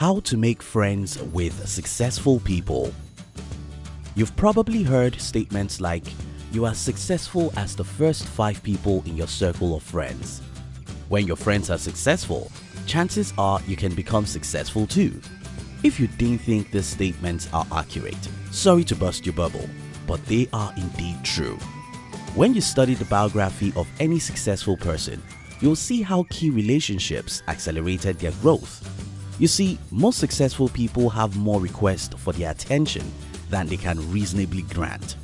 How to make friends with successful people. You've probably heard statements like, you are successful as the first 5 people in your circle of friends. When your friends are successful, chances are you can become successful too. If you didn't think these statements are accurate, sorry to burst your bubble, but they are indeed true. When you study the biography of any successful person, you'll see how key relationships accelerated their growth. You see, most successful people have more requests for their attention than they can reasonably grant.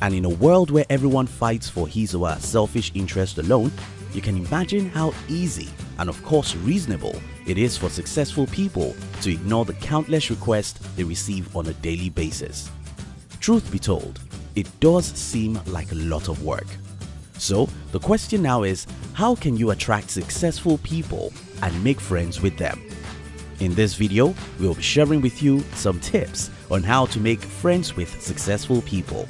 And in a world where everyone fights for his or her selfish interest alone, you can imagine how easy and of course reasonable it is for successful people to ignore the countless requests they receive on a daily basis. Truth be told, it does seem like a lot of work. So the question now is, how can you attract successful people and make friends with them? In this video, we'll be sharing with you some tips on how to make friends with successful people.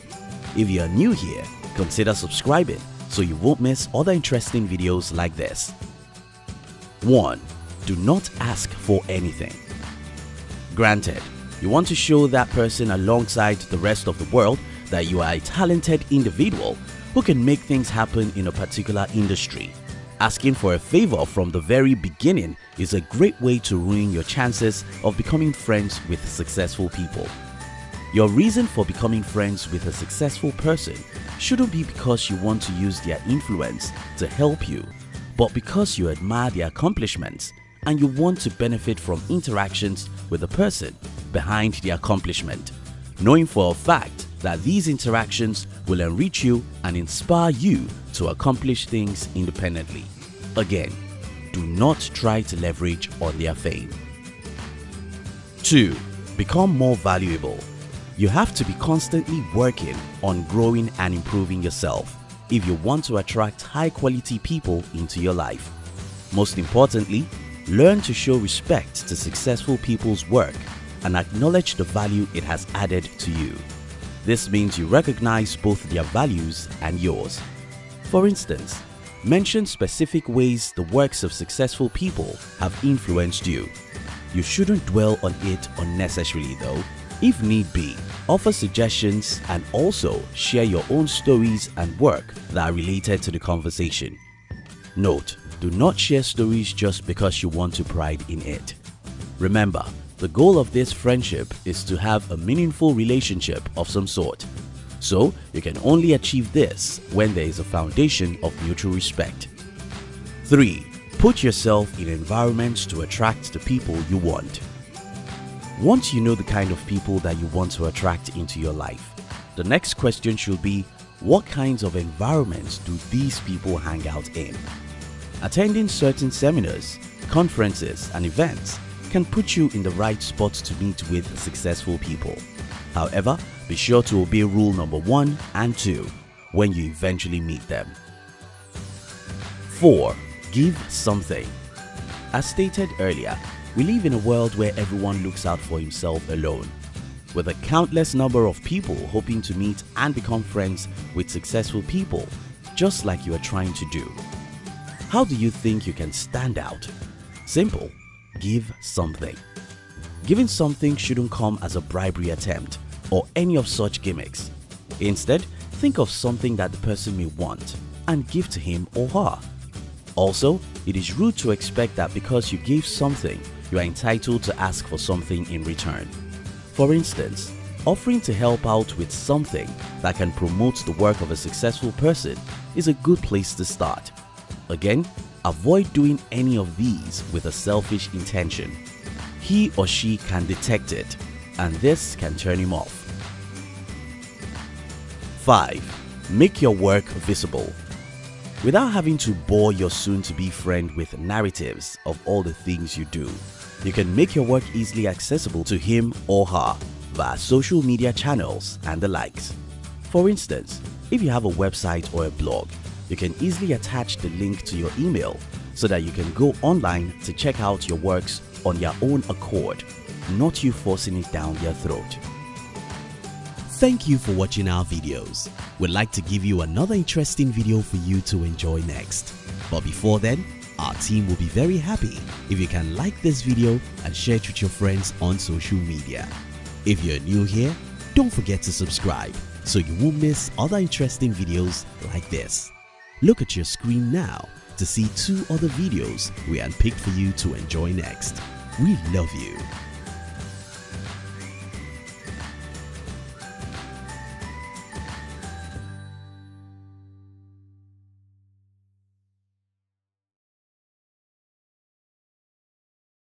If you are new here, consider subscribing so you won't miss other interesting videos like this. 1. Do not ask for anything. Granted, you want to show that person alongside the rest of the world that you are a talented individual who can make things happen in a particular industry. Asking for a favor from the very beginning is a great way to ruin your chances of becoming friends with successful people. Your reason for becoming friends with a successful person shouldn't be because you want to use their influence to help you, but because you admire their accomplishments and you want to benefit from interactions with the person behind the accomplishment, knowing for a fact that these interactions will enrich you and inspire you to accomplish things independently. Again, do not try to leverage on their fame. 2. Become more valuable. You have to be constantly working on growing and improving yourself if you want to attract high-quality people into your life. Most importantly, learn to show respect to successful people's work and acknowledge the value it has added to you. This means you recognize both their values and yours. For instance, mention specific ways the works of successful people have influenced you. You shouldn't dwell on it unnecessarily though. If need be, offer suggestions and also share your own stories and work that are related to the conversation. Note, do not share stories just because you want to pride in it. Remember, the goal of this friendship is to have a meaningful relationship of some sort. So, you can only achieve this when there is a foundation of mutual respect. 3. Put yourself in environments to attract the people you want. Once you know the kind of people that you want to attract into your life, the next question should be, what kinds of environments do these people hang out in? Attending certain seminars, conferences, and events can put you in the right spot to meet with successful people. However, be sure to obey rule number 1 and 2 when you eventually meet them. 4. Give something. As stated earlier, we live in a world where everyone looks out for himself alone, with a countless number of people hoping to meet and become friends with successful people, just like you are trying to do. How do you think you can stand out? Simple. Give something. Giving something shouldn't come as a bribery attempt or any of such gimmicks. Instead, think of something that the person may want and give to him or her. Also, it is rude to expect that because you gave something, you are entitled to ask for something in return. For instance, offering to help out with something that can promote the work of a successful person is a good place to start. Again, avoid doing any of these with a selfish intention. He or she can detect it, and this can turn him off. 5. Make your work visible. Without having to bore your soon-to-be friend with narratives of all the things you do, you can make your work easily accessible to him or her via social media channels and the likes. For instance, if you have a website or a blog, you can easily attach the link to your email so that you can go online to check out your works on your own accord, not you forcing it down their throat. Thank you for watching our videos. We'd like to give you another interesting video for you to enjoy next. But before then, Our team will be very happy if you can like this video and share it with your friends on social media. If you're new here, don't forget to subscribe so you won't miss other interesting videos like this. Look at your screen now to see 2 other videos we handpicked for you to enjoy next. We love you.